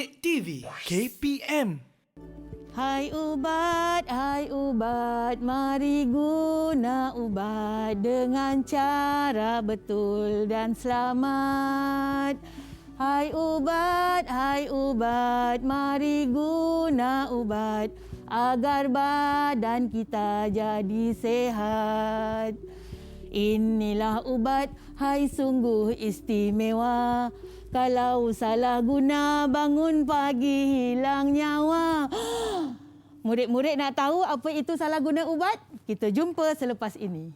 Didik TV KPM. Hai ubat, mari guna ubat dengan cara betul dan selamat. Hai ubat, mari guna ubat agar badan kita jadi sehat. Inilah ubat, hai sungguh istimewa. Kalau salah guna, bangun pagi hilang nyawa. Murid-murid nak tahu apa itu salah guna ubat? Kita jumpa selepas ini.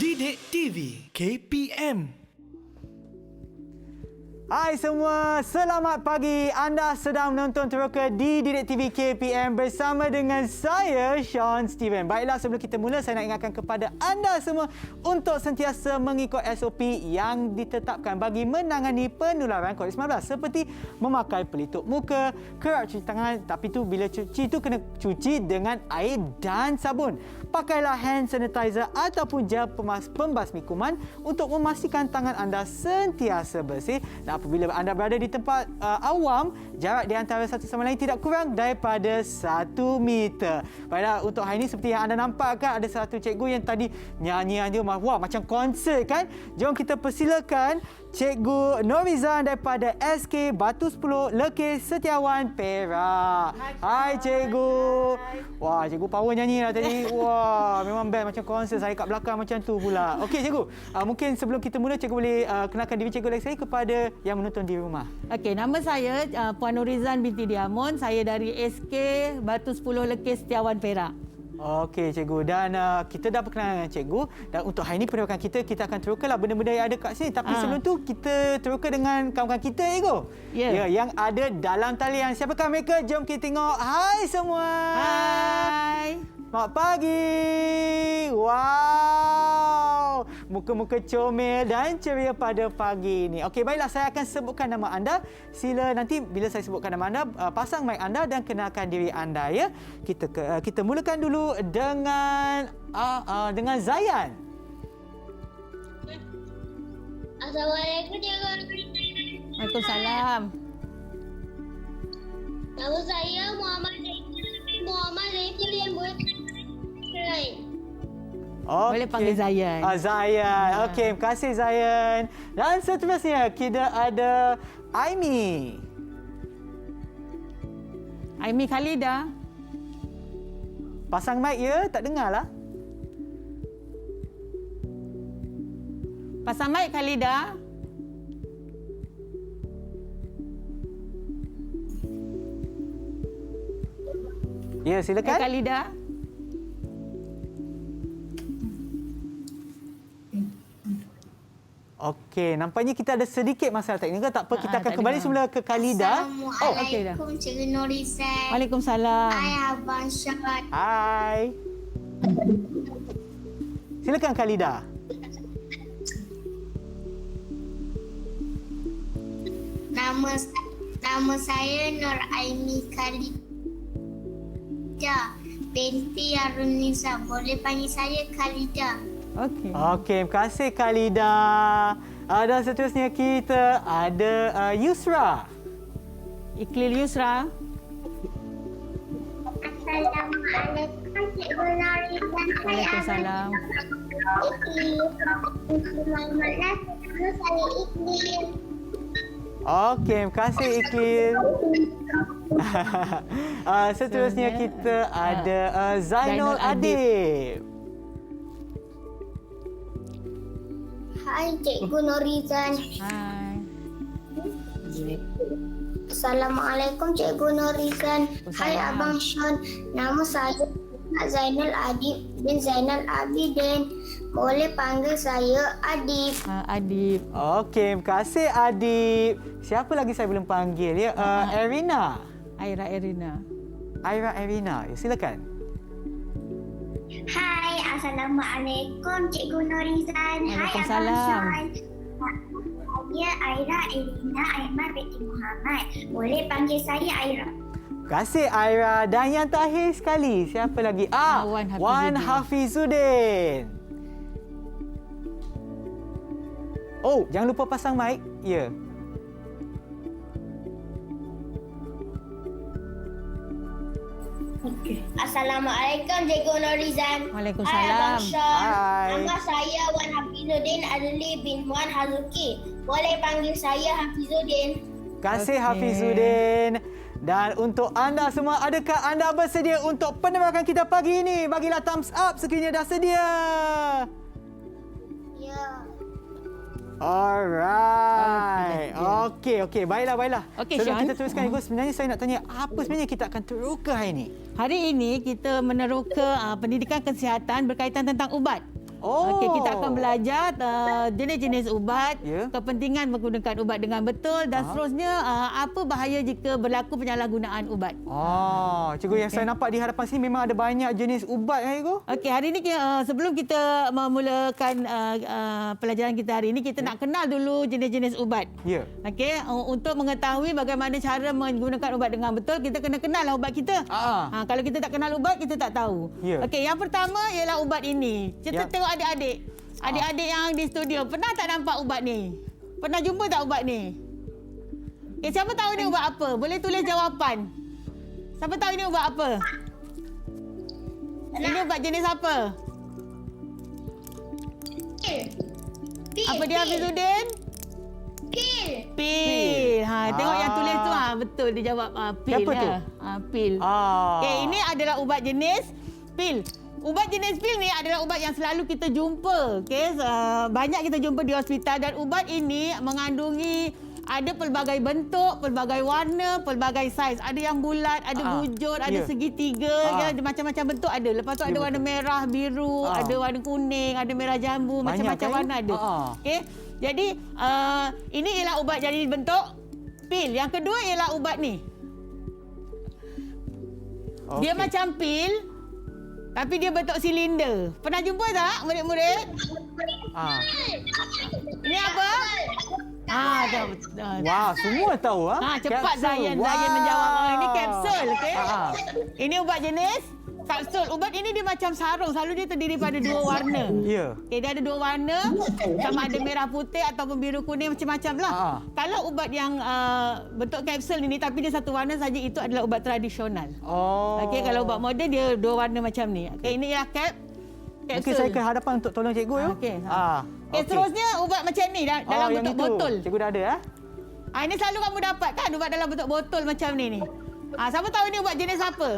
Didik TV KPM. Hai semua, selamat pagi. Anda sedang menonton teroka di Didik TV KPM bersama dengan saya, Sean Steven. Baiklah, sebelum kita mula, saya nak ingatkan kepada anda semua untuk sentiasa mengikut SOP yang ditetapkan bagi menangani penularan COVID-19 seperti memakai pelitup muka, kerap cuci tangan, tapi tu bila cuci tu kena cuci dengan air dan sabun. Pakailah hand sanitizer ataupun gel pembasmi kuman untuk memastikan tangan anda sentiasa bersih. Dan apabila anda berada di tempat awam, jarak di antara satu sama lain tidak kurang daripada 1 meter. Baiklah, untuk hari ini seperti yang anda nampak kan, ada satu cikgu yang tadi nyanyian dia wah macam konsert kan. Jom kita persilakan Cikgu Norizan daripada SK Batu 10 Lekis Setiawan Perak. Hai Cikgu. Wah, Cikgu power nyanyi lah tadi. Wah, memang best macam konsert. Saya kat belakang macam tu pula. Okey Cikgu, mungkin sebelum kita mula Cikgu boleh kenalkan diri Cikgu lagi sekali kepada yang menonton di rumah. Okey, nama saya Puan Norizan binti Diamond. Saya dari SK Batu 10 Lekis Setiawan Perak. Okey Cikgu, dan kita dah berkenalan dengan Cikgu, dan untuk hari ini pendidikan kita akan terokalah benda-benda yang ada kat sini. Tapi sebelum tu kita teroka dengan kawan-kawan kita Cikgu. Ya, yang ada dalam talian. Siapakah mereka? Jom kita tengok. Hai semua. Hai. Selamat pagi. Wow. Muka-muka comel dan ceria pada pagi ini. Okey, baiklah, saya akan sebutkan nama anda. Sila nanti bila saya sebutkan nama anda, pasang mic anda dan kenalkan diri anda ya. Kita mulakan dulu dengan Zayan. Assalamualaikum Cikgu. Waalaikumsalam. Nama saya Muhammad Zaiful yang buat Boleh panggil Zayan. Zayan. Okey, terima kasih Zayan. Dan seterusnya kita ada Aimi. Aimi Khalida. Pasang mic ya, tak dengar lah. Pasang mic Khalida. Ya, silakan. Khalida. Okey, nampaknya kita ada sedikit masalah teknikal. Tak apa, kita akan kembali semula ke Khalida. Assalamualaikum Cikgu Norizan. Waalaikumsalam. Hai Abang Syad. Hai. Silakan Khalida. Nama saya Nur Aimi Khalida binti Arunisa. Boleh panggil saya Khalida. Okey. Okey, terima kasih Khalida. Dan seterusnya kita ada Yusra. Iqlil Yusra. Assalamualaikum Cikgu Norizan. Waalaikumsalam. Saya Iqlil. Okey, terima kasih Iqlil. Seterusnya kita ada Zainul Adib. Hai Cikgu Norizan. Hai. Assalamualaikum Cikgu Norizan. Hai Abang Sean. Nama saya Zainal Adib bin Zainal Abidin. Boleh panggil saya Adib. Adib. Okey, terima kasih Adib. Siapa lagi saya belum panggil ya? Erina. Aira Erina. Aira Erina. Ya, silakan. Hai, Assalamualaikum Cikgu Norizan. Hai Abang Waalaikumsalam. Sean. Saya Aira Erina Aiman binti Muhammad. Boleh panggil saya Aira. Terima kasih Aira. Dan yang terakhir sekali, siapa lagi? Wan Wan Hafizuddin. Oh, jangan lupa pasang mic. Ya. Assalamualaikum Cikgu Norizan. Waalaikumsalam. Hai Abang Sean. Hai. Nama saya Wan Hafizuddin Adli bin Wan Hazuki. Boleh panggil saya Hafizuddin. Terima kasih Okey. Hafizuddin. Dan untuk anda semua, adakah anda bersedia untuk penerbangan kita pagi ini? Bagilah thumbs up sekiranya dah sedia. Ya. Alright. Okey. Baiklah. Okey, Sebelum Sean. kita teruskan, Ibu, sebenarnya saya nak tanya, apa sebenarnya kita akan teroka hari ini? Hari ini kita meneroka pendidikan kesihatan berkaitan tentang ubat. Oh. Okey, kita akan belajar jenis-jenis ubat, Ya. kepentingan menggunakan ubat dengan betul dan seterusnya apa bahaya jika berlaku penyalahgunaan ubat. Oh, cikgu, yang saya nampak di hadapan sini memang ada banyak jenis ubat, ya, Cikgu? Okey, hari ini sebelum kita memulakan pelajaran kita hari ini, kita nak kenal dulu jenis-jenis ubat. Ya. Okey, untuk mengetahui bagaimana cara menggunakan ubat dengan betul, kita kena kenallah ubat kita. Kalau kita tak kenal ubat, kita tak tahu. Ya. Okey, yang pertama ialah ubat ini. Kita Ya. tengok adik-adik. Adik-adik yang di studio, pernah tak nampak ubat ni? Pernah jumpa tak ubat ni? Siapa tahu ni ubat apa? Boleh tulis jawapan. Siapa tahu ini ubat apa? Ini ubat jenis apa? Apa dia, Hafizuddin? Pil. Tengok yang tulis tu, betul dia jawab pil. Siapa tu? Pil. Okey, ini adalah ubat jenis pil. Ubat jenis pil ni adalah ubat yang selalu kita jumpa. Okey, banyak kita jumpa di hospital dan ubat ini mengandungi ada pelbagai bentuk, pelbagai warna, pelbagai saiz. Ada yang bulat, ada bujur, ada segitiga, ada macam-macam bentuk ada. Lepas tu ada warna merah, biru, ada warna kuning, ada merah jambu, macam-macam kan? warna ada. Okey. Jadi ini ialah ubat jadi bentuk pil. Yang kedua ialah ubat ni. Dia macam pil tapi dia bentuk silinder. Pernah jumpa tak murid-murid? Ini apa? Wah, semua tahu. Cepat Zayan menjawab. Ini kapsul, okey? Ini ubat jenis kapsul. Ubat ini dia macam sarung. Selalu dia terdiri pada dua warna. Ya. Okay, dia ada dua warna. Sama ada merah putih ataupun biru kuning, macam-macam lah. Kalau ubat yang bentuk kapsul ini tapi dia satu warna saja, itu adalah ubat tradisional. Okey, kalau ubat moden dia dua warna macam ni. Okey, ini ialah kapsul. Mungkin saya ke hadapan untuk tolong cikgu. Okey. Seterusnya ubat macam ni dalam bentuk botol. Cikgu dah ada, Ini selalu kamu dapat kan, ubat dalam bentuk botol macam ni. Siapa tahu ini ubat jenis apa?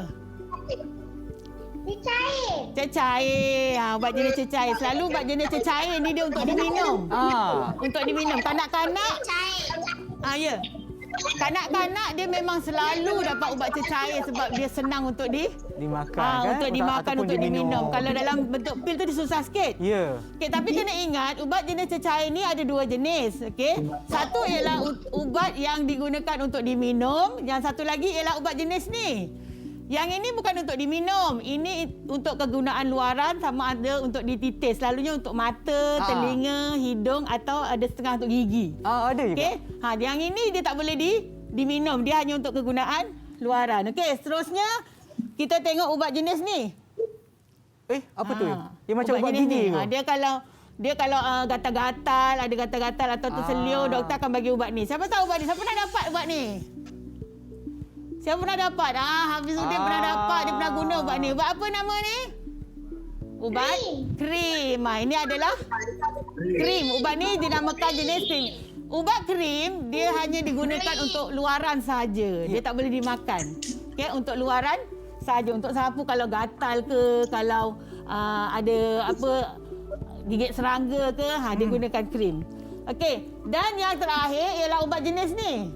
Cecair. Ubat jenis cecair. Selalu ubat jenis cecair ni dia untuk diminum. Untuk diminum. Kanak-kanak. Ya. Kanak-kanak dia memang selalu dapat ubat cecair sebab dia senang untuk dimakan, kan? Untuk dimakan, untuk diminum. Kalau dalam bentuk pil tu dia susah sikit. Ya. Okey, tapi kena ingat ubat jenis cecair ni ada dua jenis. Okey. Satu ialah ubat yang digunakan untuk diminum, yang satu lagi ialah ubat jenis ni. Yang ini bukan untuk diminum. Ini untuk kegunaan luaran, sama ada untuk dititis. Selalunya untuk mata, telinga, hidung atau ada setengah untuk gigi. Ada juga. Okey. Yang ini dia tak boleh diminum. Dia hanya untuk kegunaan luaran. Okey, seterusnya kita tengok ubat jenis ni. Apa tu? Dia macam ubat jenis gigi ni. ke? Dia kalau gatal-gatal, ada gatal-gatal atau terseliur, doktor akan bagi ubat ni. Siapa tahu ubat ni? Siapa pernah dapat ubat ni? Siapa pernah dapat? Hafizuddin pernah dapat. Dia pernah guna ubat ni. Ubat apa nama ni? Ubat krim. Ini adalah krim. Ubat ni dinamakan jenis krim. Ubat krim, dia hanya digunakan untuk luaran saja. Dia tak boleh dimakan. Okey, untuk luaran saja. Untuk sapu kalau gatal ke, kalau ada apa gigit serangga ke, dia gunakan krim. Okey, dan yang terakhir ialah ubat jenis ni.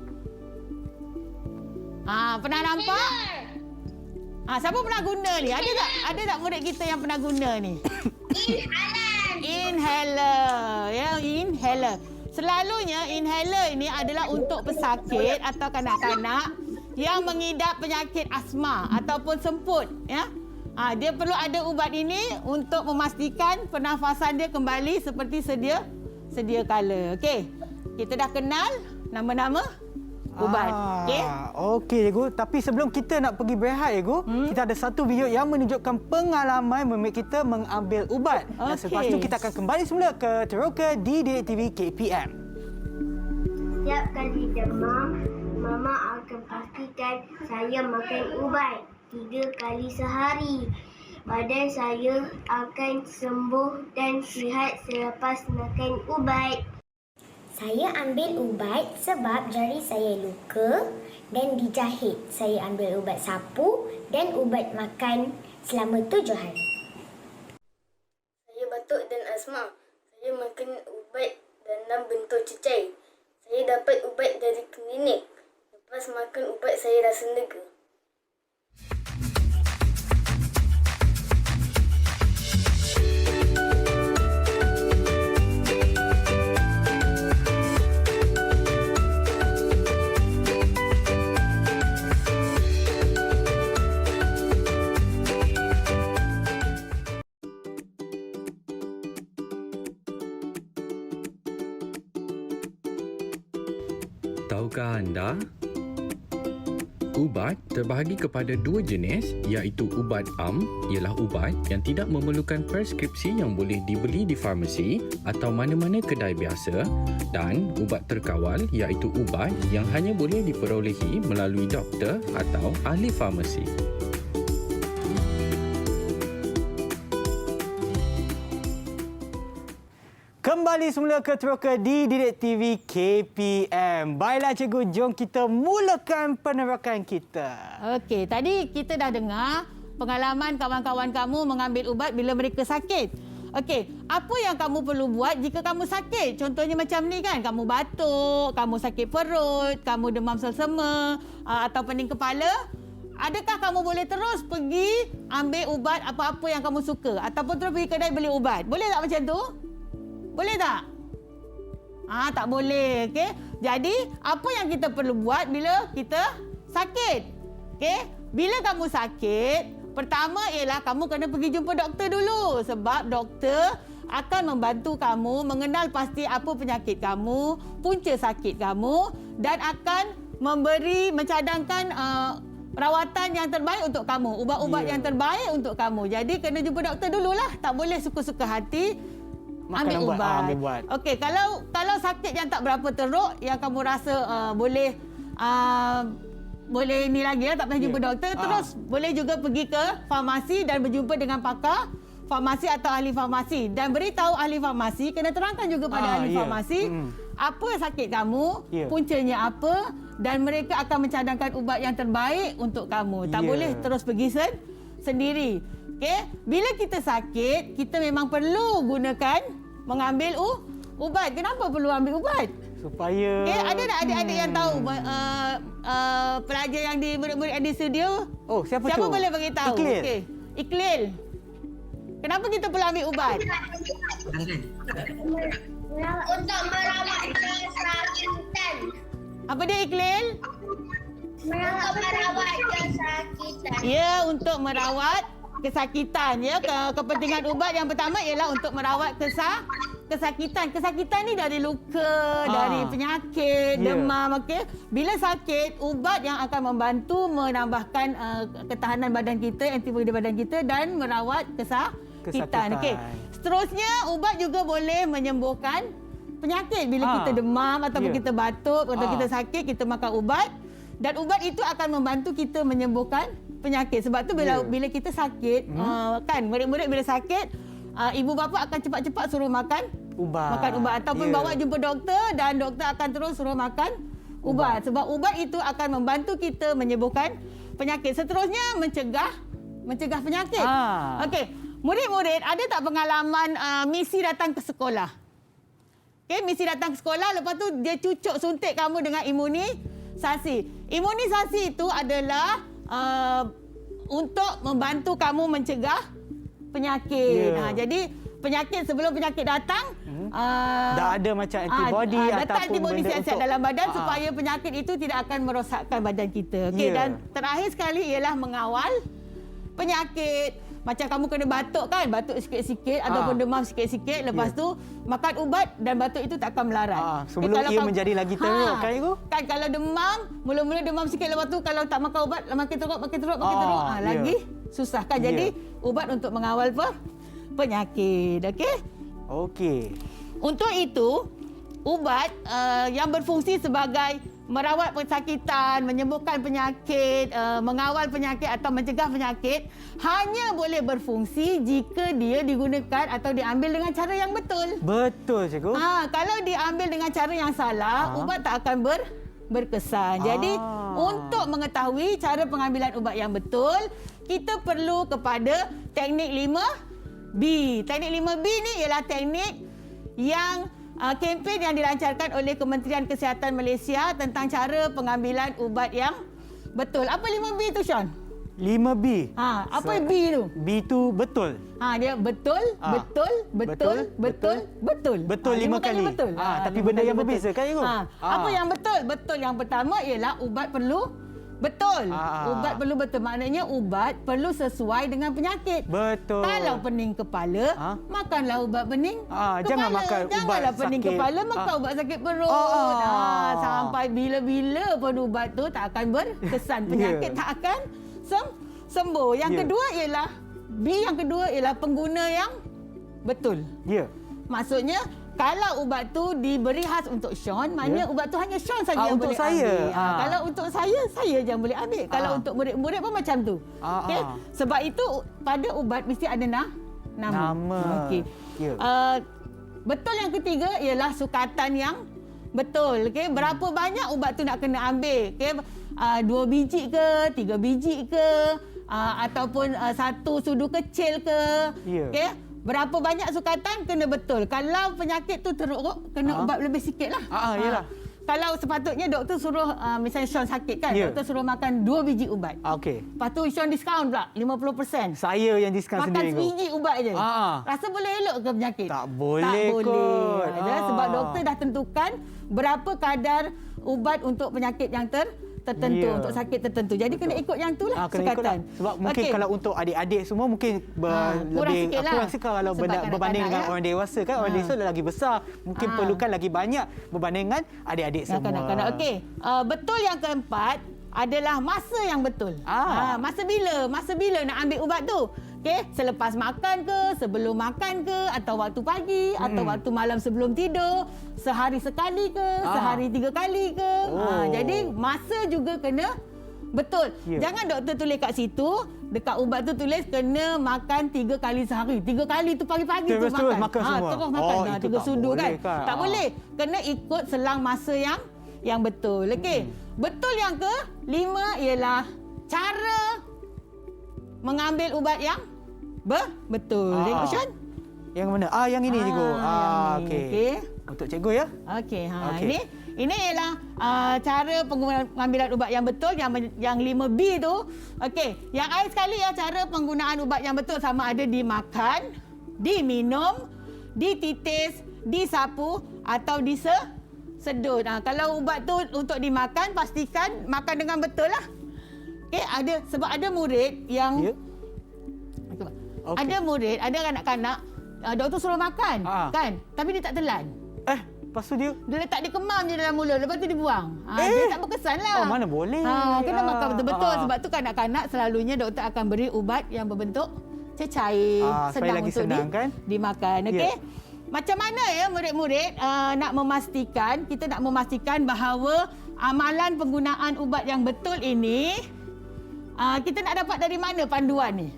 Pernah nampak? Siapa pernah guna ni? Ada tak murid kita yang pernah guna ni? Inhaler. Ya, inhaler. Selalunya inhaler ini adalah untuk pesakit atau kanak-kanak yang mengidap penyakit asma ataupun semput, ya. Dia perlu ada ubat ini untuk memastikan pernafasan dia kembali seperti sedia kala. Okey. Kita dah kenal nama-nama ubat. Okey? Okey, cikgu. Tapi sebelum kita nak pergi berehat, cikgu, kita ada satu video yang menunjukkan pengalaman memik kita mengambil ubat. Dan selepas itu kita akan kembali semula ke Teroka di Didik TV KPM. Setiap kali demam, Mama akan pastikan saya makan ubat 3 kali sehari. Badan saya akan sembuh dan sihat selepas makan ubat. Saya ambil ubat sebab jari saya luka dan dijahit. Saya ambil ubat sapu dan ubat makan selama 7 hari. Saya batuk dan asma. Saya makan ubat dalam bentuk cecair. Saya dapat ubat dari klinik. Lepas makan ubat saya rasa lega. Tahukah anda? Ubat terbahagi kepada 2 jenis, iaitu ubat am ialah ubat yang tidak memerlukan preskripsi yang boleh dibeli di farmasi atau mana-mana kedai biasa, dan ubat terkawal iaitu ubat yang hanya boleh diperolehi melalui doktor atau ahli farmasi. Kembali semula ke Teroka di Didik TV KPM. Baiklah cikgu, jom kita mulakan penerokan kita. Okey, tadi kita dah dengar pengalaman kawan-kawan kamu mengambil ubat bila mereka sakit. Okey, apa yang kamu perlu buat jika kamu sakit? Contohnya macam ni kan, kamu batuk, kamu sakit perut, kamu demam selsema atau pening kepala. Adakah kamu boleh terus pergi ambil ubat apa-apa yang kamu suka ataupun terus pergi kedai beli ubat? Boleh tak macam tu? Boleh tak? Tak boleh. Okey. Jadi, apa yang kita perlu buat bila kita sakit? Okey. Bila kamu sakit, pertama ialah kamu kena pergi jumpa doktor dulu. Sebab doktor akan membantu kamu mengenal pasti apa penyakit kamu, punca sakit kamu dan akan mencadangkan rawatan yang terbaik untuk kamu, ubat-ubat yang terbaik untuk kamu. Jadi, kena jumpa doktor dululah. Tak boleh suka-suka hati ambil ubat. Okey, kalau sakit yang tak berapa teruk yang kamu rasa boleh ni lagi tak payah jumpa doktor, terus boleh juga pergi ke farmasi dan berjumpa dengan pakar farmasi atau ahli farmasi dan beritahu ahli farmasi, kena terangkan juga pada ahli farmasi apa sakit kamu, puncanya apa, dan mereka akan mencadangkan ubat yang terbaik untuk kamu. Tak boleh terus pergi sendiri. Okey, bila kita sakit, kita memang perlu mengambil ubat. Kenapa perlu ambil ubat? Supaya ada tak adik-adik yang tahu pelajar yang di murid-murid yang di studio? Oh, siapa tu? Siapa boleh bagi tahu? Iqlil. Okey. Iqlil. Kenapa kita perlu ambil ubat? Untuk merawat kesakitan. Apa dia, Iqlil? Untuk merawat kesakitan. Ya, untuk merawat kesakitan. Ya, kepentingan ubat yang pertama ialah untuk merawat kesakitan. Kesakitan ni dari luka, dari penyakit, demam. Okey. Bila sakit, ubat yang akan membantu menambahkan ketahanan badan kita, antibodi badan kita dan merawat kesakitan. Okey. Seterusnya, ubat juga boleh menyembuhkan penyakit. Bila kita demam ataupun kita batuk atau kita sakit, kita makan ubat dan ubat itu akan membantu kita menyembuhkan penyakit. Sebab tu bila kita sakit, kan murid-murid bila sakit, ibu bapa akan cepat-cepat suruh makan ubat ataupun bawa jumpa doktor dan doktor akan terus suruh makan ubat. Sebab ubat itu akan membantu kita menyembuhkan penyakit. Seterusnya mencegah penyakit. Okey, murid-murid ada tak pengalaman misi datang ke sekolah? Okey, misi datang ke sekolah, lepas tu dia cucuk suntik kamu dengan imunisasi. Imunisasi itu adalah untuk membantu kamu mencegah penyakit. Jadi penyakit sebelum penyakit datang dah ada macam antibodi letak antibodi siap-siap dalam badan supaya penyakit itu tidak akan merosakkan badan kita. Okey, dan terakhir sekali ialah mengawal penyakit. macam kamu kena batuk kan, batuk sikit-sikit ataupun demam sikit-sikit, lepas tu makan ubat dan batuk itu tak akan melarat. Sebelum ia menjadi lagi teruk kan Ibu? Kan kalau demam, mula-mula demam sikit, lepas tu kalau tak makan ubat makin teruk, lagi susah kan. Jadi ubat untuk mengawal penyakit. Okey. Untuk itu, ubat yang berfungsi sebagai merawat pensakitan, menyembuhkan penyakit, mengawal penyakit atau mencegah penyakit hanya boleh berfungsi jika dia digunakan atau diambil dengan cara yang betul. Betul, Cikgu. Kalau diambil dengan cara yang salah, ubat tak akan berkesan. Jadi, untuk mengetahui cara pengambilan ubat yang betul, kita perlu kepada teknik 5B. Teknik 5B ni ialah teknik yang kempen yang dilancarkan oleh Kementerian Kesihatan Malaysia tentang cara pengambilan ubat yang betul. Apa 5B tu, Sean? 5B. Apa B tu? B tu betul. Dia betul. Betul 5 kali. Betul. Tapi benda yang berbeza kan, Ibu? Apa yang betul? Betul yang pertama ialah ubat perlu betul. Ubat perlu betul. Maknanya ubat perlu sesuai dengan penyakit. Betul. Kalau pening kepala, makanlah ubat pening kepala. Jangan makan ubat Janganlah pening sakit. kepala, makan ubat sakit perut. Sampai bila-bila pun ubat tu tak akan berkesan. Penyakit tak akan sembuh. Yang kedua ialah B yang kedua ialah pengguna yang betul. Maksudnya kalau ubat tu diberi khas untuk Sean, maknanya ubat tu hanya Sean saja yang boleh ambil. Kalau untuk saya je yang boleh ambil. Kalau untuk murid-murid pun macam tu. Okey. Sebab itu pada ubat mesti ada nama. Okey. Betul yang ketiga ialah sukatan yang betul. Okey, berapa banyak ubat tu nak kena ambil? Okey, 2 biji ke, 3 biji ke, ataupun 1 sudu kecil ke. Okey. Berapa banyak sukatan kena betul. Kalau penyakit tu teruk, kena ubat lebih sikit lah. Yalah. Kalau sepatutnya doktor suruh, misalnya Sean sakit kan, doktor suruh makan 2 biji ubat. Lepas tu Sean diskaun pula 50%. Saya yang diskaun sendiri. Makan sebiji ubat je. Rasa boleh elok ke penyakit? Tak boleh kot. Sebab doktor dah tentukan berapa kadar ubat untuk penyakit yang tertentu, untuk sakit tertentu. Jadi kena ikut yang tu lah sukatan. Sebab mungkin kalau untuk adik-adik semua mungkin lebih kurang sikit kalau berbanding dengan orang dewasa kan. Orang dewasa lagi besar, mungkin perlukan lagi banyak berbanding dengan adik-adik semua. Kanak-kanak. Okey. Betul yang keempat adalah masa yang betul. Masa bila nak ambil ubat tu? Okey, selepas makan ke, sebelum makan ke, atau waktu pagi, atau waktu malam sebelum tidur, sehari sekali ke, sehari 3 kali ke. Jadi masa juga kena betul. Jangan doktor tulis kat situ, dekat ubat tu tulis kena makan 3 kali sehari. 3 kali tu pagi-pagi tu makan. Terus makan semua. Terus makan. 3 sudu kan. Tak boleh. Kena ikut selang masa yang betul. Okey. Betul yang ke-5 ialah cara mengambil ubat yang betul. Tengok Sean. Yang mana? Yang ini cikgu. Okey. Untuk cikgu ya. Okey. Ini ialah cara pengambilan ubat yang betul, yang 5B tu. Okey. Yang akhir sekali ya, cara penggunaan ubat yang betul sama ada dimakan, diminum, dititis, disapu atau disedut. Kalau ubat tu untuk dimakan, pastikan makan dengan betul lah. Okey, sebab ada murid yang ada murid, ada kanak-kanak doktor suruh makan kan, tapi dia tak telan. Lepas tu dia letak di kemam je dalam mulut, lepas tu dibuang. Dia tak berkesan lah. Mana boleh. Kena makan betul-betul. Sebab tu kanak-kanak selalunya doktor akan beri ubat yang berbentuk cecair, senang untuk dimakan. Okey. Macam mana ya murid-murid nak memastikan bahawa amalan penggunaan ubat yang betul ini kita nak dapat dari mana panduan ni?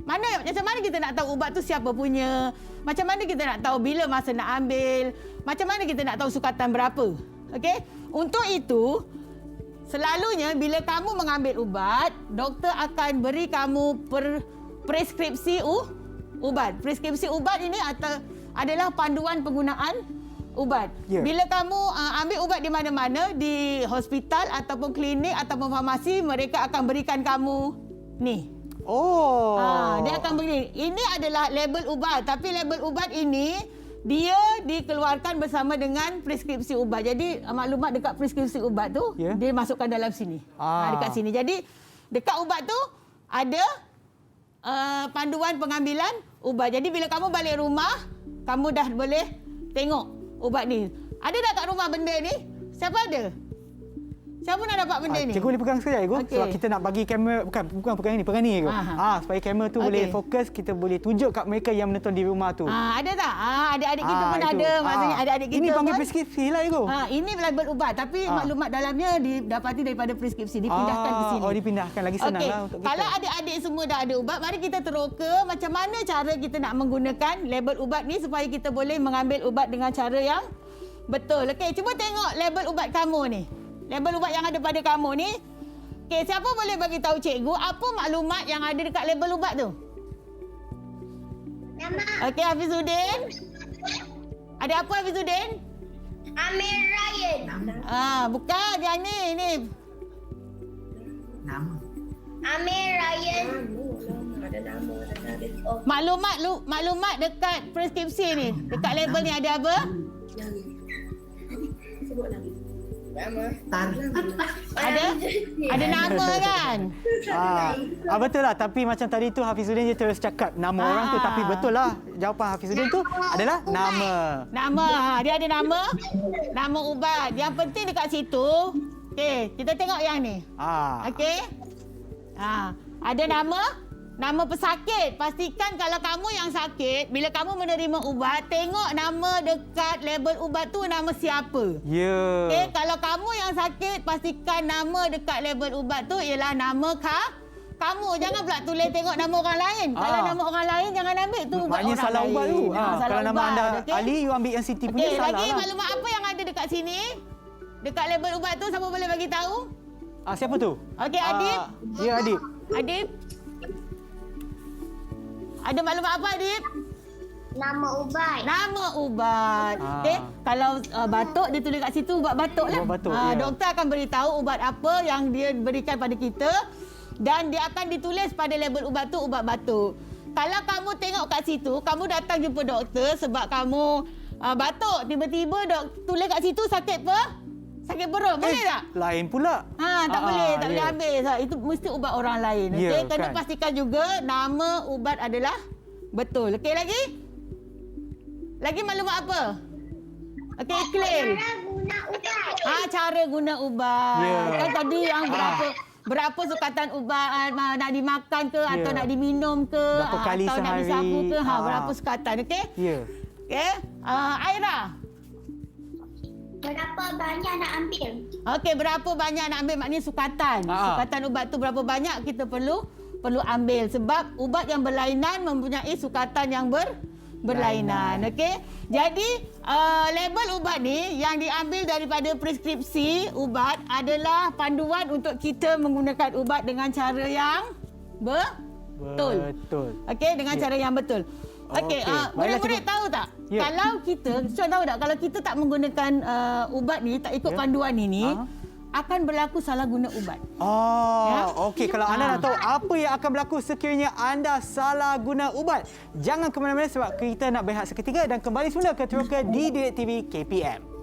Macam mana kita nak tahu ubat tu siapa punya? Macam mana kita nak tahu bila masa nak ambil? Macam mana kita nak tahu sukatan berapa? Okey? Untuk itu, selalunya bila kamu mengambil ubat, doktor akan beri kamu preskripsi ubat. Preskripsi ubat ini adalah panduan penggunaan ubat. Bila kamu ambil ubat di mana-mana, di hospital ataupun klinik ataupun farmasi, mereka akan berikan kamu ni. Dia akan beri. Ini adalah label ubat, tapi label ubat ini dia dikeluarkan bersama dengan preskripsi ubat. Jadi maklumat dekat preskripsi ubat tu dia masukkan dalam sini. Dekat sini. Jadi dekat ubat tu ada panduan pengambilan ubat. Jadi bila kamu balik rumah, kamu dah boleh tengok ubat ni. Ada tak kat rumah benda ni? Siapa ada? Siapa nak dapat benda ni? Cikgu boleh pegang sekejap, Cikgu. Okey. Sebab kita nak bagi kamera, bukan pegang ni, Cikgu. Supaya kamera tu boleh fokus, kita boleh tunjuk kat mereka yang menonton di rumah tu. Ada tak? Adik-adik kita pun itu. ada. Maksudnya adik-adik kita Ini panggil pun. preskripsi lah, Cikgu. Ini label ubat, tapi maklumat dalamnya didapati daripada preskripsi, dipindahkan ke sini. Dipindahkan. Lagi senang Okey. lah untuk kita. Kalau adik-adik semua dah ada ubat, mari kita teroka macam mana cara kita nak menggunakan label ubat ni supaya kita boleh mengambil ubat dengan cara yang betul. Okey, cuba tengok label ubat kamu ni. Label ubat yang ada pada kamu ni. Okey, siapa boleh bagi tahu cikgu apa maklumat yang ada dekat label ubat tu? Nama Okey, Hafizuddin. Ada apa Hafizuddin? Amir Ryan. Bukan yang ni. Amir Ryan. Maklumat dekat preskripsi ni. Dekat label ni ada apa? Ada nama kan? Betul lah. Tapi macam tadi tu Hafizuddin dia terus cakap nama orang tu. Tapi betul lah. Jawapan Hafizuddin tu adalah nama. Dia ada nama. Nama ubat. Yang penting dekat situ. Okey, kita tengok yang ni. Okey. Ada nama pesakit. Pastikan kalau kamu yang sakit, bila kamu menerima ubat, tengok nama dekat label ubat tu nama siapa. Ya. Okey, kalau kamu yang sakit, pastikan nama dekat label ubat tu ialah nama kamu. Jangan pula tulis tengok nama orang lain. Kalau nama orang lain, jangan ambil tu ubat Maknanya orang salah lain. ubat tu. Salah Kalau nama ubat, anda okey? Ali, you ambil yang Siti punya, Okey, salah lagi lah. maklumat apa yang ada dekat sini? Dekat label ubat tu, siapa boleh bagi tahu? Siapa tu? Okey, Adib. Ya, Adib. Adib. Ada maklumat apa, Adib? Nama ubat. Nama ubat. Okey, kalau batuk dia tulis kat situ ubat batuk lah. Ubat batuk, ya. Doktor akan beritahu ubat apa yang dia berikan pada kita dan dia akan ditulis pada label ubat tu ubat batuk. Kalau kamu tengok kat situ, kamu datang jumpa doktor sebab kamu batuk, tiba-tiba tulis kat situ sakit sakit perut, boleh tak? Lain pula. Tak boleh ya. habis. Itu mesti ubat orang lain. Okey, Ya, kena kan. pastikan juga nama ubat adalah betul. Okey, lagi maklumat apa? Okey, clear. Cara guna ubat. Cara guna ubat. Ya. Kan tadi yang berapa sukatan ubat nak dimakan ke atau nak diminum ke Berapa kali atau nak sehari. disapu ke, berapa sukatan, okey? Ya. Okey. Aira. Berapa banyak nak ambil? Okey, berapa banyak nak ambil maknanya sukatan. Sukatan ubat tu berapa banyak kita perlu ambil sebab ubat yang berlainan mempunyai sukatan yang berlainan. Okey. Jadi label ubat ni yang diambil daripada preskripsi ubat adalah panduan untuk kita menggunakan ubat dengan cara yang betul. Okey, dengan cara yang betul. Okey, murid-murid tahu tak? Ya. Kalau kita, tahu tak kalau kita tak menggunakan ubat ni, tak ikut panduan ini, akan berlaku salah guna ubat. Okey. Kalau anda nak tahu apa yang akan berlaku sekiranya anda salah guna ubat, jangan ke mana-mana sebab kita nak berehat seketika dan kembali semula ke Teroka di Didik TV KPM.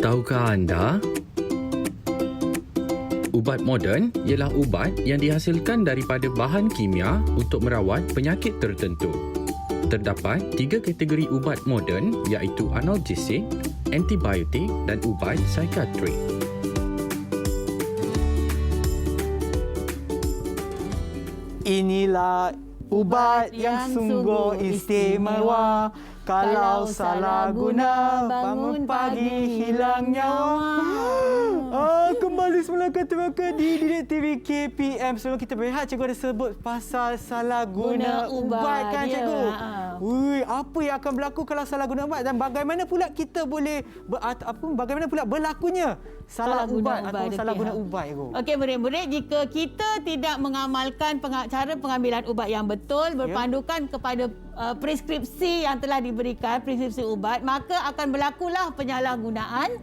Tahukah anda? Ubat moden ialah ubat yang dihasilkan daripada bahan kimia untuk merawat penyakit tertentu. Terdapat 3 kategori ubat moden iaitu analgesik, antibiotik dan ubat psikiatrik. Inilah ubat yang sungguh istimewa. Kalau salah guna, bangun pagi hilang nyawa. Kembali semula ke Teroka di Didik TV KPM. Sebelum kita berehat, cikgu ada sebut pasal salah guna ubat kan, cikgu? Apa yang akan berlaku kalau salah guna ubat dan bagaimana pula kita boleh bagaimana pula berlakunya salah ubat atau salah guna ubat, cikgu? Okey, murid-murid, jika kita tidak mengamalkan cara pengambilan ubat yang betul berpandukan kepada preskripsi yang telah diberikan preskripsi ubat, maka akan berlakulah penyalahgunaan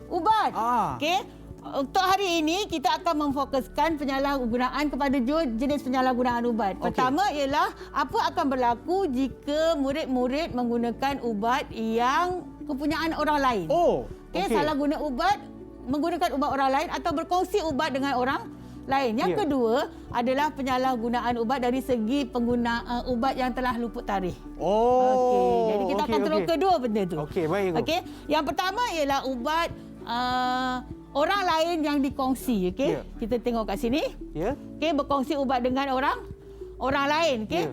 ubat. Okey. Untuk hari ini, kita akan memfokuskan penyalahgunaan kepada dua jenis penyalahgunaan ubat. Pertama ialah apa akan berlaku jika murid-murid menggunakan ubat yang kepunyaan orang lain. Okey, salah guna ubat, menggunakan ubat orang lain atau berkongsi ubat dengan orang lain. Yang kedua adalah penyalahgunaan ubat dari segi penggunaan ubat yang telah luput tarikh. Okey, jadi kita akan terus kedua benda tu. Okey, baik. Okey, yang pertama ialah ubat orang lain yang dikongsi. Okey, kita tengok kat sini. Okey, berkongsi ubat dengan orang lain. Okey.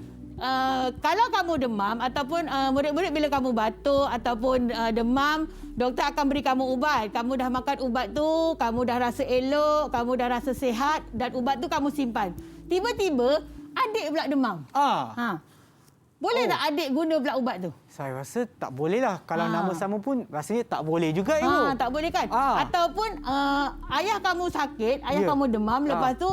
Kalau kamu demam ataupun murid-murid bila kamu batuk ataupun demam, doktor akan beri kamu ubat. Kamu dah makan ubat tu, kamu dah rasa elok, kamu dah rasa sihat dan ubat tu kamu simpan. Tiba-tiba adik pula demam. Boleh tak adik guna pula ubat tu? Saya rasa tak boleh lah. Kalau nama sama pun rasanya tak boleh juga, Ibu. Tak boleh kan? Ataupun ayah kamu sakit, ayah kamu demam, lepas tu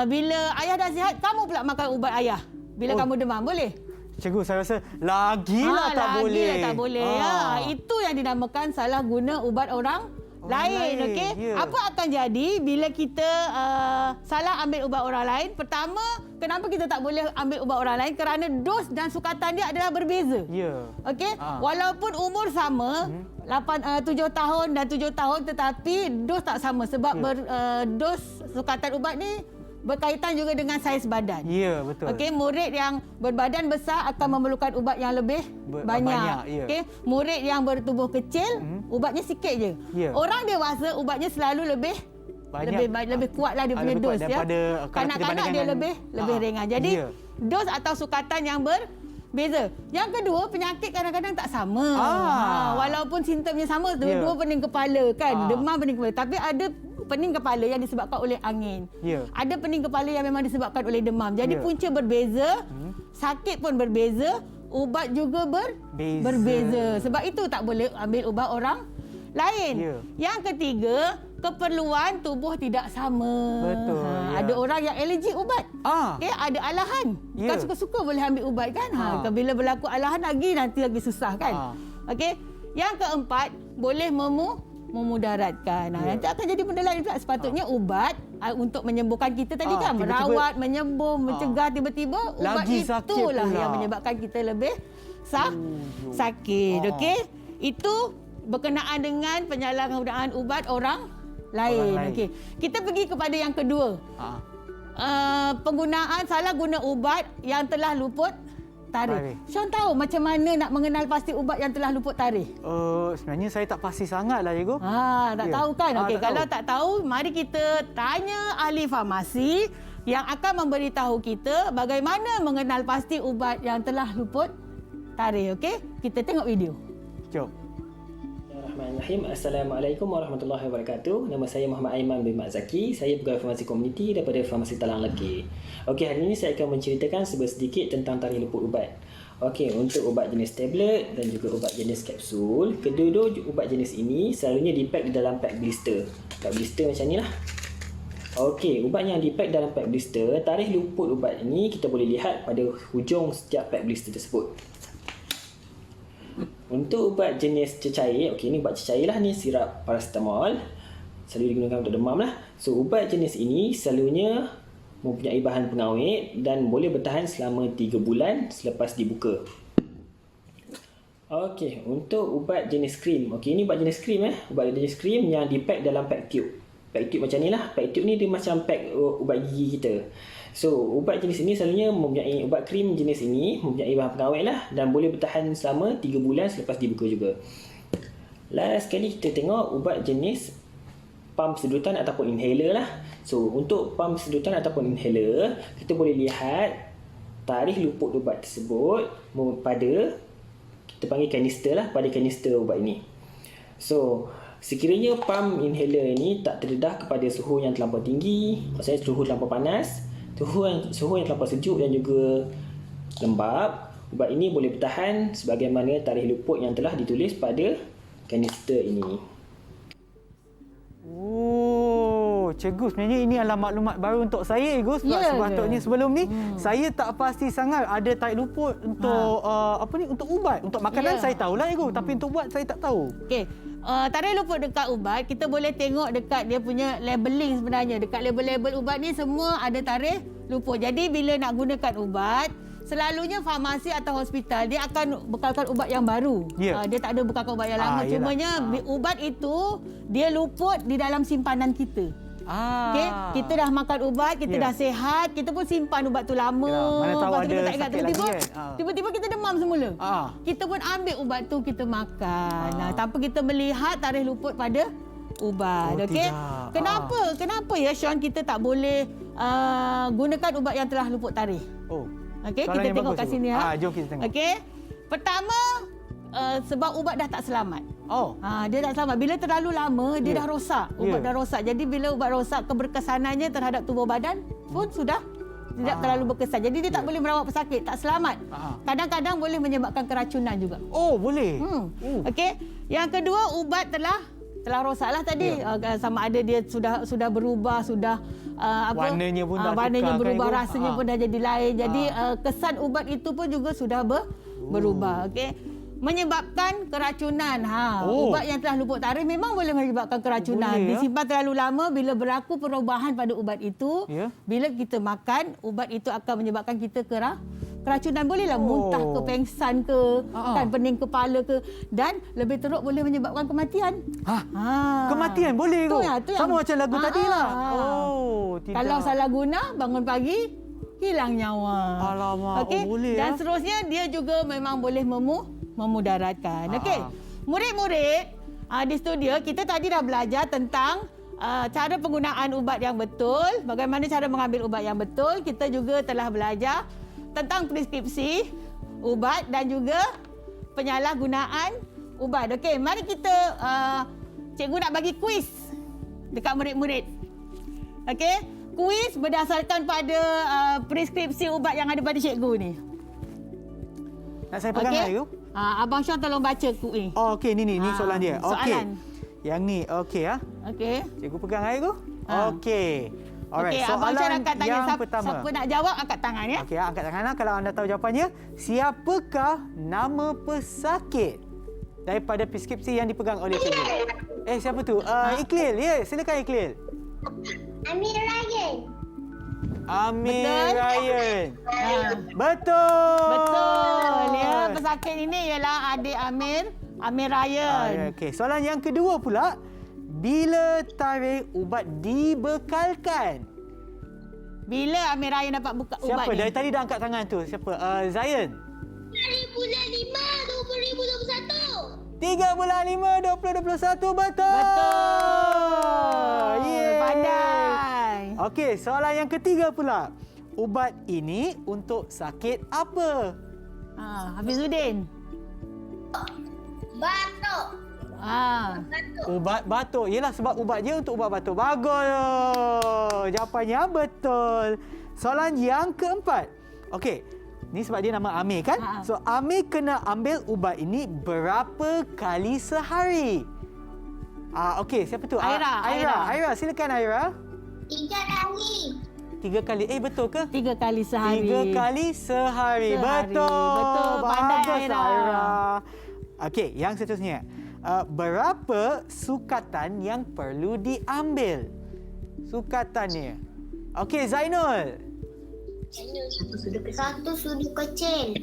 bila ayah dah sihat, kamu pula makan ubat ayah. Bila kamu demam, boleh? Cikgu, saya rasa lagilah tak boleh. Lagilah tak boleh. Itu yang dinamakan salah guna ubat orang lain. Okey. Apa akan jadi bila kita salah ambil ubat orang lain? Pertama, kenapa kita tak boleh ambil ubat orang lain? Kerana dos dan sukatan dia adalah berbeza. Okey. Walaupun umur sama, 7 tahun dan 7 tahun, tetapi dos tak sama sebab dos sukatan ubat ni berkaitan juga dengan saiz badan. Ya, betul. Okey, murid yang berbadan besar akan memerlukan ubat yang lebih banyak. Okey, murid yang bertubuh kecil, ubatnya sikit je. Orang dewasa ubatnya selalu lebih kuatlah dia punya dos ya. Kanak-kanak dia lebih ringan. Jadi dos atau sukatan yang berbeza. Yang kedua, penyakit kadang-kadang tak sama. Walaupun simptomnya sama, dua pening kepala kan, demam pening kepala, tapi ada pening kepala yang disebabkan oleh angin. Ada pening kepala yang memang disebabkan oleh demam. Jadi punca berbeza, sakit pun berbeza, ubat juga berbeza. Sebab itu tak boleh ambil ubat orang lain. Yang ketiga, keperluan tubuh tidak sama. Betul. Ada orang yang alergi ubat. Ada alahan. Bukan suka-suka boleh ambil ubat kan. Bila berlaku alahan nanti lagi susah kan. Okey. Yang keempat, boleh memudaratkan. Nanti akan jadi benda lain pula. Sepatutnya ubat untuk menyembuhkan kita tadi kan, merawat, menyembuh, mencegah, tiba-tiba ubat itulah yang menyebabkan kita lebih sakit. Okey, itu berkenaan dengan penyalahgunaan ubat orang lain. Okey, kita pergi kepada yang kedua. Penggunaan salah guna ubat yang telah luput tarikh. Sean tahu macam mana nak mengenal pasti ubat yang telah luput tarikh? Sebenarnya saya tak pasti sangatlah, Cikgu. Tak tahu kan? Okey, kalau tak tahu, mari kita tanya ahli farmasi yang akan memberitahu kita bagaimana mengenal pasti ubat yang telah luput tarikh. Okey, kita tengok video. Jom. Bismillahirrahmanirrahim. Assalamualaikum warahmatullahi wabarakatuh. Nama saya Muhammad Aiman bin Mat Zaki. Saya pegawai farmasi komuniti daripada Farmasi Talang Lekir. Okey, hari ini saya akan menceritakan sedikit tentang tarikh luput ubat. Okey, untuk ubat jenis tablet dan juga ubat jenis kapsul, kedua-dua ubat jenis ini selalunya dipack di dalam pack blister. Pack blister macam ni lah. Okey, ubat yang dipack dalam pack blister, tarikh luput ubat ini kita boleh lihat pada hujung setiap pack blister tersebut. Untuk ubat jenis cecair, okey, ni ubat cecair lah, ni sirap paracetamol. Selalu digunakan untuk demam lah. So, ubat jenis ini selalunya mempunyai bahan pengawet dan boleh bertahan selama 3 bulan selepas dibuka. Okey, untuk ubat jenis krim. Okey, ini ubat jenis krim Ubat jenis krim yang dipack dalam pack tube. Pack tube macam ni lah. Pack tube ni dia macam pack ubat gigi kita. So, ubat jenis ini selalunya mempunyai ubat krim jenis ini mempunyai bahan pengawet lah dan boleh bertahan selama 3 bulan selepas dibuka juga. Last sekali kita tengok ubat jenis pump sedutan ataupun inhaler lah. So, untuk pump sedutan ataupun inhaler, kita boleh lihat tarikh luput ubat tersebut pada, kita panggil kanister lah, pada kanister ubat ini. So, sekiranya pump inhaler ini tak terdedah kepada suhu yang terlampau tinggi, maksudnya suhu terlampau panas, suhu yang terlampau sejuk dan juga lembab, ubat ini boleh bertahan sebagaimana tarikh luput yang telah ditulis pada kanister ini. Oh, cikgu, sebenarnya ini adalah maklumat baru untuk saya, Igu. Sebab Ya ke? sepatutnya sebelum ni saya tak pasti sangat ada tarik luput untuk untuk ubat. Untuk makanan Ya. saya tahulah, Igu, tapi untuk ubat saya tak tahu. Okey. Tarik luput dekat ubat, kita boleh tengok dekat dia punya labeling sebenarnya. Dekat label-label ubat ni semua ada tarikh luput. Jadi bila nak gunakan ubat, selalunya farmasi atau hospital dia akan bekalkan ubat yang baru. Ya. Dia tak ada bekalkan ubat yang lama. Yelah. Cumanya ubat itu dia luput di dalam simpanan kita. Okey, kita dah makan ubat, kita dah sihat, kita pun simpan ubat tu lama. Mana tahu Lepas tu kita ada tak ingat, sakit tiba-tiba lagi kan? tiba-tiba kita demam semula. Kita pun ambil ubat tu kita makan. Tanpa kita melihat tarikh luput pada ubat. Oh, Okey. tidak. Kenapa ya Sean kita tak boleh gunakan ubat yang telah luput tarikh? Oh. Okey, Soalan kita yang tengok bagus, kat Ibu. sini ya. Jom kita tengok. Okey. Pertama, sebab ubat dah tak selamat. Dia tak selamat. Bila terlalu lama, dia dah rosak. Ubat dah rosak. Jadi bila ubat rosak, keberkesanannya terhadap tubuh badan pun sudah tidak terlalu berkesan. Jadi dia tak boleh merawat pesakit, tak selamat. Kadang-kadang boleh menyebabkan keracunan juga. Oh, boleh. Okey. Yang kedua, ubat telah rosaklah tadi. Sama ada dia sudah berubah, sudah warnanya pun dah warnanya tukar, berubah, kan, Ibu? rasanya pun dah jadi lain. Jadi kesan ubat itu pun juga sudah berubah. Okey. Menyebabkan keracunan. Ubat yang telah luput tarikh memang boleh menyebabkan keracunan. Boleh, Disimpan terlalu lama, bila berlaku perubahan pada ubat itu, bila kita makan, ubat itu akan menyebabkan kita keracunan. Bolehlah muntah ke, pengsan ke, kan, pening kepala ke, dan lebih teruk boleh menyebabkan kematian. Kematian boleh ke? Sama macam lagu tadi lah. Oh, tidak. Kalau salah guna, bangun pagi, hilang nyawa. Alamak, Okey. boleh. Dan seterusnya, dia juga memang boleh memudaratkan. Okey. Murid-murid di studio, kita tadi dah belajar tentang cara penggunaan ubat yang betul, bagaimana cara mengambil ubat yang betul. Kita juga telah belajar tentang preskripsi ubat dan juga penyalahgunaan ubat. Okey, mari kita cikgu nak bagi kuis dekat murid-murid. Okey, kuis berdasarkan pada preskripsi ubat yang ada pada cikgu ni. Nak saya pegang okay. Abang Syah tolong baca kuis. Oh, okey, ni soalan dia. Okey. Soalan. Yang ni, okey ya. Okey. Cikgu pegang air tu. Okey. Alright, okay, Abang Syah akan tanya yang pertama. Siapa nak jawab, angkat tangan ya. Okey, angkat tangan kalau anda tahu jawapannya. Siapakah nama pesakit daripada preskripsi yang dipegang oleh cikgu? Siapa tu? Iqlil. Ya, silakan Iqlil. Amir Ryan. Amir Betul? Ryan. Betul. Betul. Ya, pesakit ini ialah adik Amir Ryan. Okey, soalan yang kedua pula. Bila tarikh ubat dibekalkan? Bila Amir Ryan dapat buka ubat Siapa? ni? Dari tadi dah angkat tangan tu. Siapa? Zayan. 3 bulan 5, 2021. 3 bulan 5, 2021. Betul. Betul. Yeay. Pandai. Okey, soalan yang ketiga pula. Ubat ini untuk sakit apa? Hafizuddin. Batuk. Ubat batuk. Yelah, sebab ubat dia untuk ubat batuk. Bagus. Jawapannya betul. Soalan yang keempat. Okey. Ni sebab dia nama Amir kan? So, Amir kena ambil ubat ini berapa kali sehari? Okey, siapa tu? Aira, silakan Aira. 3 kali. 3 kali. Betul ke? 3 kali sehari. 3 kali sehari. Betul. Betul. Pandai Bagus, Aira. Okey, yang seterusnya. Berapa sukatan yang perlu diambil? Sukatannya. Okey, Zainul. 1 sudu kecil.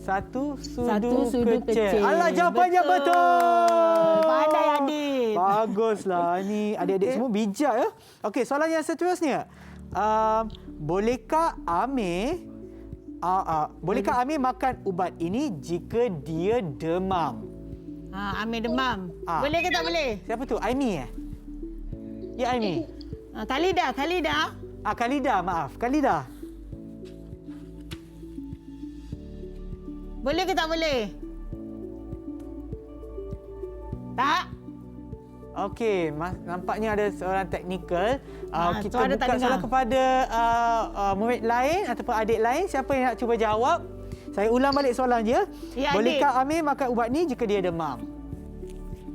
1 sudu sudu kecil. Alah, jawapannya betul. Pandai adik. Baguslah. Ni adik-adik semua bijak ya. Okey, soalan yang seterusnya. Bolehkah Amir makan ubat ini jika dia demam? Amir demam. Boleh ke tak boleh? Siapa tu? Aimi Ya, Aimi. Khalidah. Khalidah, maaf. Khalidah. Boleh ke tak boleh? Tak? Okey, nampaknya ada soalan teknikal. Kita suara buka tak dengar. soalan kepada murid lain ataupun adik lain. Siapa yang nak cuba jawab? Saya ulang balik soalan dia. Ya, Bolehkah Amir makan ubat ni jika dia demam?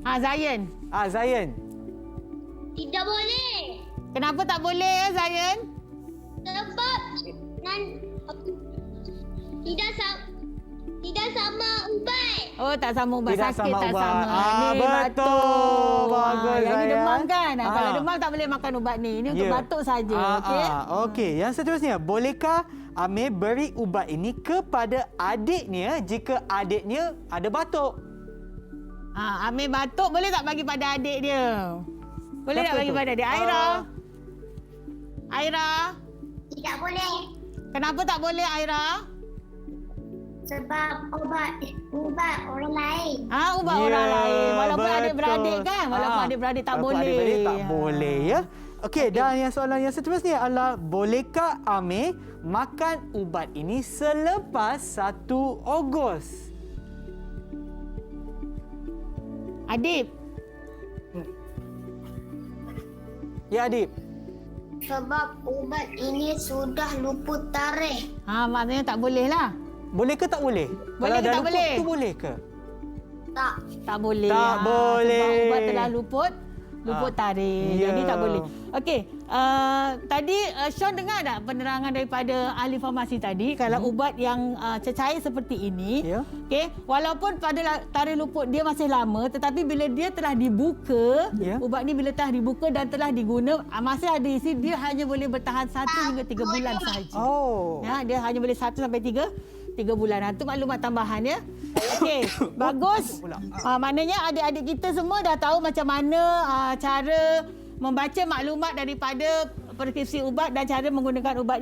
Zayan. Zayan. Tidak boleh. Kenapa tak boleh ya, Zayan? Sebab tidak sama ubat. Oh, tak sama ubat. Tidak Sakit sama tak ubat. sama. Ni Betul. batuk. Bagus, Yang ni Zayan. demam kan? Kalau Ah. demam tak boleh makan ubat ni. Ini untuk Ya. batuk saja. Okey? Okey, yang seterusnya, bolehkah Amir beri ubat ini kepada adiknya jika adiknya ada batuk? Amir batuk, boleh tak bagi pada adik dia? Boleh tak Siapa bagi tu? pada dia? Aira? Aira? Tidak boleh. Kenapa tak boleh, Aira? Sebab ubat orang lain. Ubat Ya, orang lain. Walaupun betul. adik-beradik kan? Walaupun adik-beradik tak Walaupun boleh. adik-beradik tak boleh ya. Okey, dan yang soalan yang seterusnya adalah bolehkah Amir makan ubat ini selepas 1 Ogos? Adib. Ya, Adib. Sebab ubat ini sudah luput tarikh. Maknanya tak boleh lah. Boleh ke tak boleh? Boleh ke dah tak luput boleh? tu boleh ke? Tak. Tak boleh. Tak boleh. Sebab ubat telah luput tarikh. Ya. Jadi tak boleh. Okey, tadi Sean dengar tak penerangan daripada ahli farmasi tadi kalau ubat yang cecair seperti ini, Ya. okey, walaupun pada tarikh luput dia masih lama tetapi bila dia telah dibuka, Ya. ubat ni bila telah dibuka dan telah diguna, masih ada isi, dia hanya boleh bertahan 1 hingga 3 bulan sahaja. Oh. Ya, dia hanya boleh 1 sampai 3 bulan. Itu maklumat tambahan ya. Okey, bagus. Maknanya adik-adik kita semua dah tahu macam mana cara membaca maklumat daripada preskripsi ubat dan cara menggunakan ubat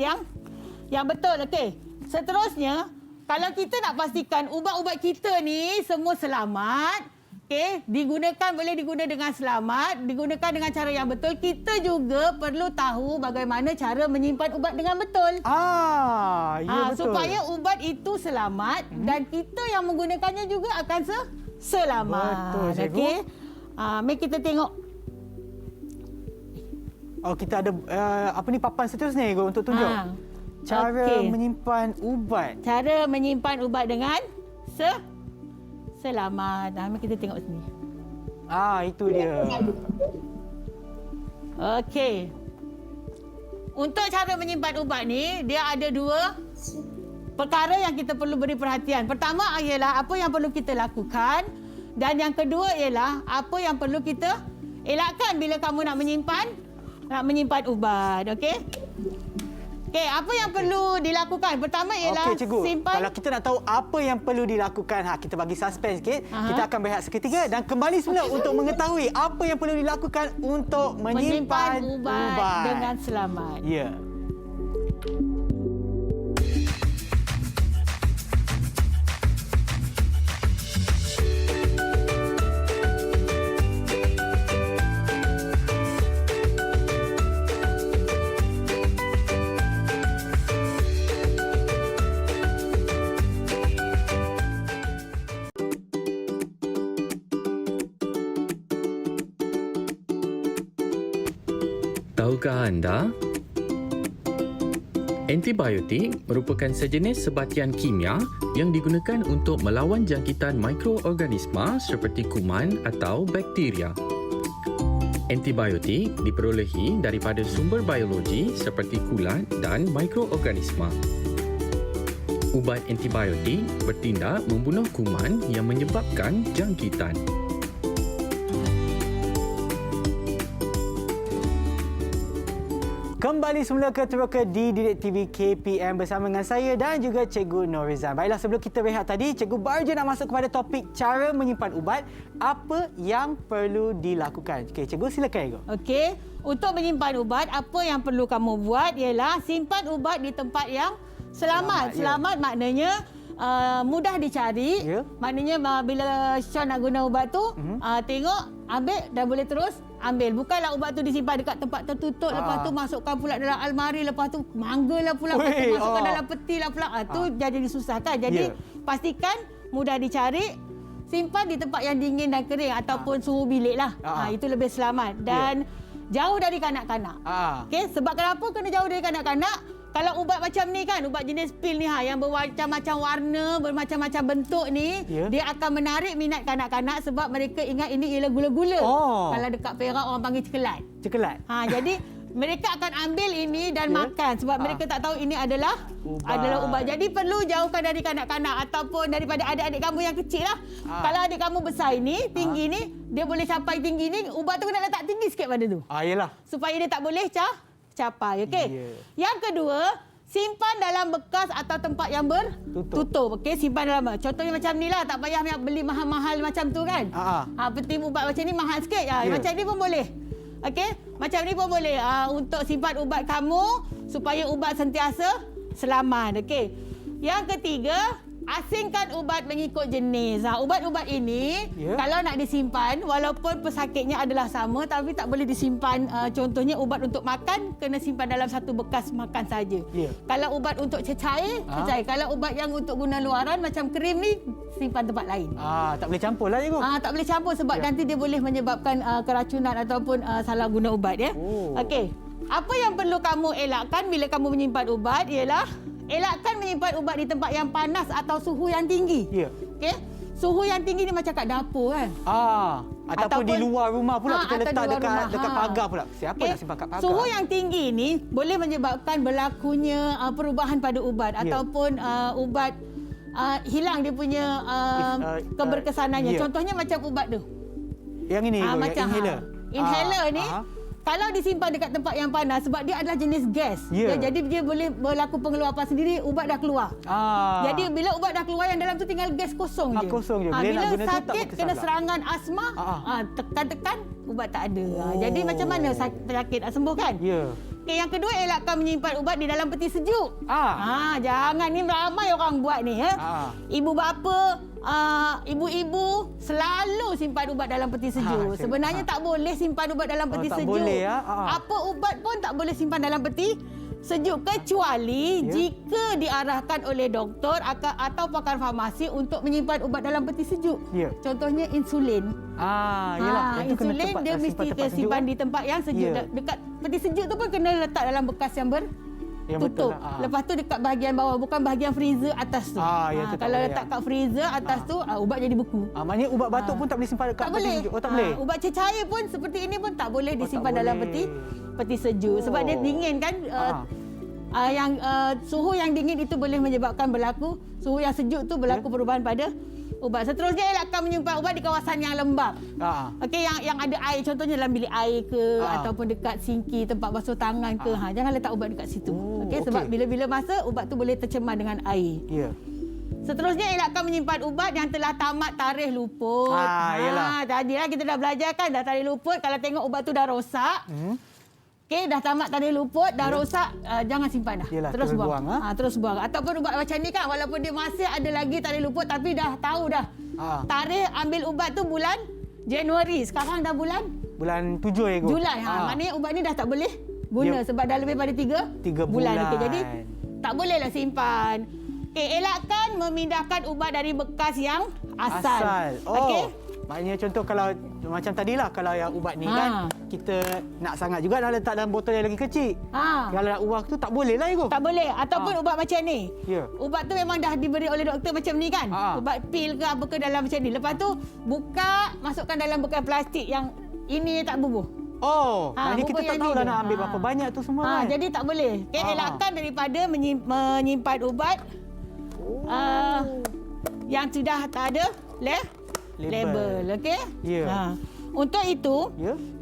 yang betul. Okey. Seterusnya, kalau kita nak pastikan ubat-ubat kita ni semua selamat, okey, boleh digunakan dengan selamat, digunakan dengan cara yang betul, kita juga perlu tahu bagaimana cara menyimpan ubat dengan betul. Ya betul. Supaya ubat itu selamat dan kita yang menggunakannya juga akan selamat. Betul, cikgu. Okey. Mari kita tengok. Oh, kita ada papan seterusnya Ego untuk tunjuk. Cara okey. menyimpan ubat. Cara menyimpan ubat dengan selamat. Mari kita tengok sini. Itu dia. Okey. Untuk cara menyimpan ubat ni, dia ada 2 perkara yang kita perlu beri perhatian. Pertama ialah apa yang perlu kita lakukan dan yang kedua ialah apa yang perlu kita elakkan bila kamu nak menyimpan ubat. Okey? Okey, apa yang perlu dilakukan? Pertama ialah Okey, cikgu. simpan. Kalau kita nak tahu apa yang perlu dilakukan, kita bagi suspense sikit. Kita akan berehat seketika dan kembali semula untuk mengetahui apa yang perlu dilakukan untuk menyimpan ubat dengan selamat. Ya. Tahukah anda? Antibiotik merupakan sejenis sebatian kimia yang digunakan untuk melawan jangkitan mikroorganisma seperti kuman atau bakteria. Antibiotik diperolehi daripada sumber biologi seperti kulat dan mikroorganisma. Ubat antibiotik bertindak membunuh kuman yang menyebabkan jangkitan. Kembali semula ke Teroka di Didik TV KPM bersama dengan saya dan juga Cikgu Norizan. Baiklah, sebelum kita rehat tadi, Cikgu baru je nak masuk kepada topik cara menyimpan ubat. Apa yang perlu dilakukan? Okey, Cikgu silakan, Cikgu. Okey, untuk menyimpan ubat, apa yang perlu kamu buat ialah simpan ubat di tempat yang selamat. Selamat maknanya mudah dicari. Ya. Maknanya bila Sean nak guna ubat tu, tengok, ambil dan boleh terus ambil. Bukanlah ubat tu disimpan dekat tempat tertutup, lepas tu masukkan pula dalam almari, lepas tu manggalah pula, lepas tu masukkan dalam peti lah pula. Tu jadi disusahkan. Jadi pastikan mudah dicari, simpan di tempat yang dingin dan kering ataupun suhu bilik lah. Itu lebih selamat. Dan jauh dari kanak-kanak. Okey, sebab kenapa kena jauh dari kanak-kanak? Kalau ubat macam ni kan, ubat jenis pil ni yang bermacam-macam warna, bermacam-macam bentuk ni, dia akan menarik minat kanak-kanak sebab mereka ingat ini ialah gula-gula. Kalau dekat Perak orang panggil cekelat. Cekelat. Jadi mereka akan ambil ini dan makan sebab mereka tak tahu ini adalah ubat. Jadi perlu jauhkan dari kanak-kanak ataupun daripada adik-adik kamu yang kecil lah. Kalau adik kamu besar ini, tinggi ni, dia boleh capai tinggi ni, ubat tu kena letak tinggi sikit pada tu. Yelah. Supaya dia tak boleh capai. Okey. Yang kedua, simpan dalam bekas atau tempat yang bertutup. Okey, simpan dalam. Contohnya macam ni lah, tak payah beli mahal-mahal macam tu kan. Peti ubat macam ni mahal sikit. Macam ni pun boleh. Okey, macam ni pun boleh untuk simpan ubat kamu supaya ubat sentiasa selamat. Okey. Yang ketiga, asingkan ubat mengikut jenis. Ubat-ubat ini kalau nak disimpan walaupun pesakitnya adalah sama tapi tak boleh disimpan. Contohnya ubat untuk makan kena simpan dalam satu bekas makan saja. Kalau ubat untuk cecair, Kalau ubat yang untuk guna luaran macam krim ni simpan tempat lain. Tak boleh campur lah cikgu. Tak boleh campur sebab nanti dia boleh menyebabkan keracunan ataupun salah guna ubat ya. Okey. Apa yang perlu kamu elakkan bila kamu menyimpan ubat ialah elakkan menyimpan ubat di tempat yang panas atau suhu yang tinggi. Okey. Suhu yang tinggi ni macam kat dapur kan. Ataupun di luar rumah pula kita letak dekat pagar pula. Siapa nak simpan kat pagar? Suhu yang tinggi ni boleh menyebabkan berlakunya perubahan pada ubat ataupun ubat hilang dia punya keberkesanannya. Contohnya macam ubat tu. Yang ini macam inhaler. Inhaler ni kalau disimpan dekat tempat yang panas sebab dia adalah jenis gas. Jadi dia boleh berlaku pengeluapan sendiri, ubat dah keluar. Jadi bila ubat dah keluar yang dalam tu tinggal gas kosong je. Kosong je. Bila sakit kena serangan asma, tekan-tekan ubat tak ada. Jadi macam mana penyakit nak sembuh kan? Okay, yang kedua elakkan menyimpan ubat di dalam peti sejuk. Jangan, ni ramai orang buat ni ya. Ibu bapa, ibu-ibu selalu simpan ubat dalam peti sejuk. Sebenarnya tak boleh simpan ubat dalam peti sejuk. Boleh, Apa ubat pun tak boleh simpan dalam peti sejuk kecuali jika diarahkan oleh doktor atau pakar farmasi untuk menyimpan ubat dalam peti sejuk. Contohnya insulin. Yalah, insulin dia mesti simpan di tempat yang sejuk. Dekat peti sejuk tu pun kena letak dalam bekas yang tutup. Lepas tu dekat bahagian bawah, bukan bahagian freezer atas tu. Kalau letak kat freezer atas tu, ubat jadi beku. Maknanya ubat batuk pun tak boleh simpan dekat peti sejuk. Tak boleh. Ubat cecair pun seperti ini pun tak boleh disimpan dalam peti sejuk sebab dia dingin kan. Suhu yang dingin itu boleh menyebabkan berlaku suhu yang sejuk tu berlaku perubahan pada ubat. Seterusnya elakkan menyimpan ubat di kawasan yang lembap. Okey, yang ada air, contohnya dalam bilik air ke ataupun dekat sinki tempat basuh tangan ke. Jangan letak ubat dekat situ. Okey, sebab bila-bila masa ubat tu boleh tercemar dengan air. Seterusnya elakkan menyimpan ubat yang telah tamat tarikh luput. Tadilah kita dah belajar kan dah tarikh luput, kalau tengok ubat tu dah rosak. Okey, dah tamat tarikh luput, dah rosak, jangan simpan dah. Terus buang. Terus buang. Ataupun ubat macam ni kan, walaupun dia masih ada lagi tarikh luput tapi dah tahu dah. Tarikh ambil ubat tu bulan Januari. Sekarang dah bulan 7 ya, Julai. Maknanya ubat ni dah tak boleh guna sebab dah lebih pada 3 bulan. Okey, jadi tak bolehlah simpan. Okey, elakkan memindahkan ubat dari bekas yang asal. Okey. Maknanya contoh kalau macam tadilah, kalau yang ubat ni kan kita nak sangat juga nak letak dalam botol yang lagi kecil. Kalau nak uang tu tak boleh lah, Ibu. Tak boleh. Ataupun ubat macam ni. Ubat tu memang dah diberi oleh doktor macam ni kan. Ubat pil ke apa ke dalam macam ni. Lepas tu buka, masukkan dalam bekas plastik yang ini tak bubuh. Maknanya kita tak tahu dah nak ambil berapa banyak tu semua kan. Jadi tak boleh. Elakkan daripada menyimpan ubat yang sudah tak ada label. Okey? Untuk itu,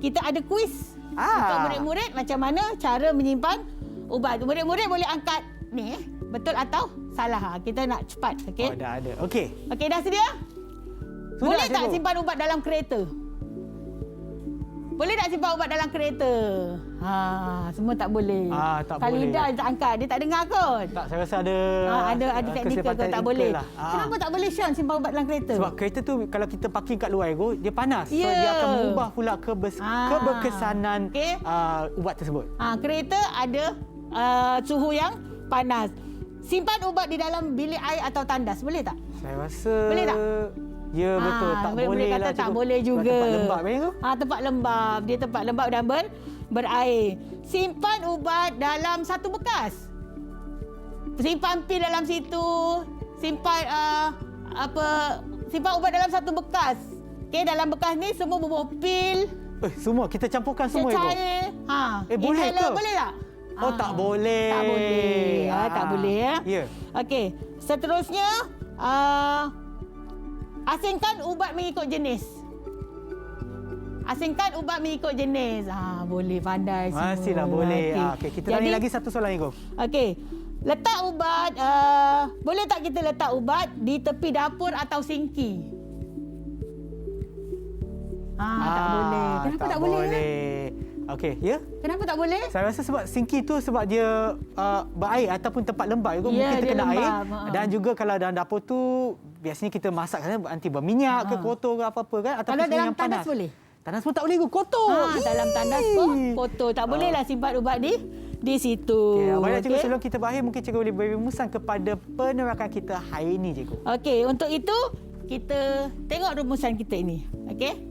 kita ada kuis untuk murid-murid macam mana cara menyimpan ubat. Murid-murid boleh angkat ni, betul atau salah. Kita nak cepat. Okey? Dah ada. Okey. Okey, dah sedia? Boleh tak simpan ubat dalam kereta? Boleh tak simpan ubat dalam kereta? Semua tak boleh. Tak Khalidah boleh. tak angkat, dia tak dengar kot. Tak, saya rasa ada ada teknikal kot, tak boleh. Lah. Kenapa tak boleh Shan simpan ubat dalam kereta? Sebab kereta tu kalau kita parking kat luar dia panas. So dia akan mengubah pula keberkesanan ubat tersebut. Kereta ada suhu yang panas. Simpan ubat di dalam bilik air atau tandas, boleh tak? Saya rasa boleh tak? Ya, betul. Tak boleh kata lah. Tak boleh juga. Tempat lembab tu? Tempat lembab. Dia tempat lembab dan berair. Simpan ubat dalam satu bekas. Simpan pil dalam situ. Simpan simpan ubat dalam satu bekas. Okey, dalam bekas ni semua bubuh pil, Semua kita campurkan semua ibu. Cair. Boleh Inhaler ke? boleh tak? Oh, tak boleh. Tak boleh. Tak boleh ya. Ya. Okey. Seterusnya asingkan ubat mengikut jenis. Asingkan ubat mengikut jenis. Boleh pandai semua. Masihlah boleh. Okey, kita tanya lagi satu soalan ibu. Okey. Letak ubat, boleh tak kita letak ubat di tepi dapur atau sinki? Tak boleh. Kenapa tak boleh? Okey, ya? Kenapa tak boleh? Saya rasa sebab sinki tu sebab dia berair ataupun tempat lembab juga Ya, mungkin dia terkena air. lembab. Dan juga kalau dalam dapur tu biasanya kita masak kan nanti berminyak ke kotor ke apa-apa kan ataupun Kalau dalam yang panas. tandas boleh? Tandas pun tak boleh ke kotor. Dalam tandas pun kotor. Tak bolehlah simpan ubat di situ. Okay, baiklah cikgu, sebelum kita berakhir mungkin cikgu boleh beri rumusan kepada penerakan kita hari ini cikgu. Okey, untuk itu kita tengok rumusan kita ini. Okey.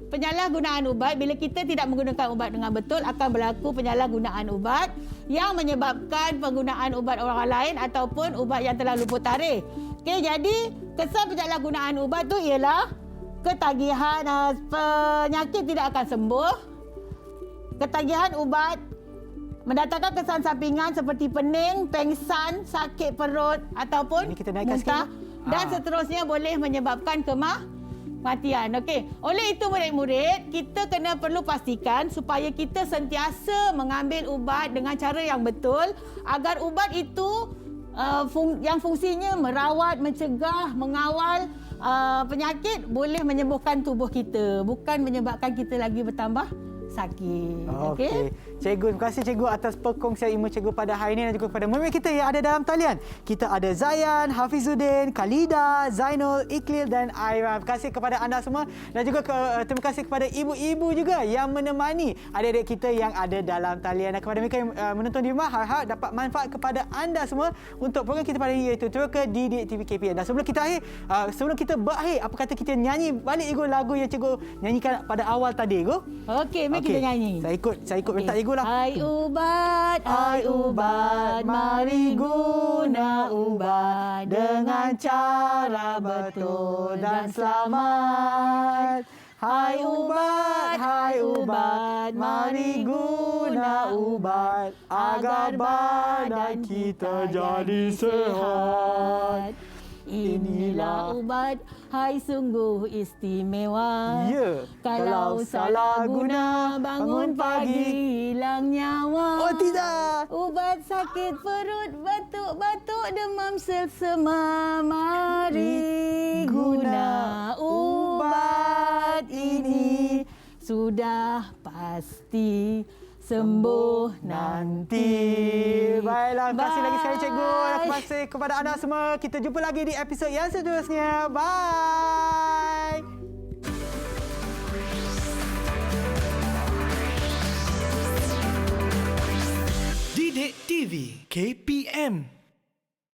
Penyalahgunaan ubat, bila kita tidak menggunakan ubat dengan betul akan berlaku penyalahgunaan ubat yang menyebabkan penggunaan ubat orang lain ataupun ubat yang telah luput tarikh. Okey, jadi kesan penyalahgunaan ubat tu ialah ketagihan, penyakit tidak akan sembuh. Ketagihan ubat mendatangkan kesan sampingan seperti pening, pengsan, sakit perut ataupun Ini kita naikkan muntah sikit. dan seterusnya boleh menyebabkan kematian. Okey. Oleh itu murid-murid, kita perlu pastikan supaya kita sentiasa mengambil ubat dengan cara yang betul agar ubat itu yang fungsinya merawat, mencegah, mengawal penyakit boleh menyembuhkan tubuh kita, bukan menyebabkan kita lagi bertambah sakit. Okey. Cikgu, terima kasih cikgu atas perkongsian ilmu cikgu pada hari ini dan juga kepada murid kita yang ada dalam talian. Kita ada Zayan, Hafizuddin, Khalida, Zainul, Iqlil dan Aira. Terima kasih kepada anda semua dan juga terima kasih kepada ibu-ibu juga yang menemani adik-adik kita yang ada dalam talian. Dan kepada mereka yang menonton di rumah, harap dapat manfaat kepada anda semua untuk program kita pada hari ini iaitu Teroka Didik TV KPM. Dan sebelum kita berakhir, apa kata kita nyanyi balik lagu yang cikgu nyanyikan pada awal tadi, Igu? Okey, mari kita nyanyi. Saya ikut minta Igu lah. Hai ubat, mari guna ubat dengan cara betul dan selamat. Hai ubat, mari guna ubat agar badan kita jadi sehat. Inilah ubat, hai sungguh istimewa. Ya. Kalau salah guna, bangun pagi hilang nyawa. Oh tidak. Ubat sakit perut, batuk-batuk, demam selsema. Mari guna ubat ini, sudah pasti sembuh nanti. Baiklah, terima kasih lagi sekali cikgu. Terima kasih kepada anda semua. Kita jumpa lagi di episod yang seterusnya. Bye. Didik TV KPM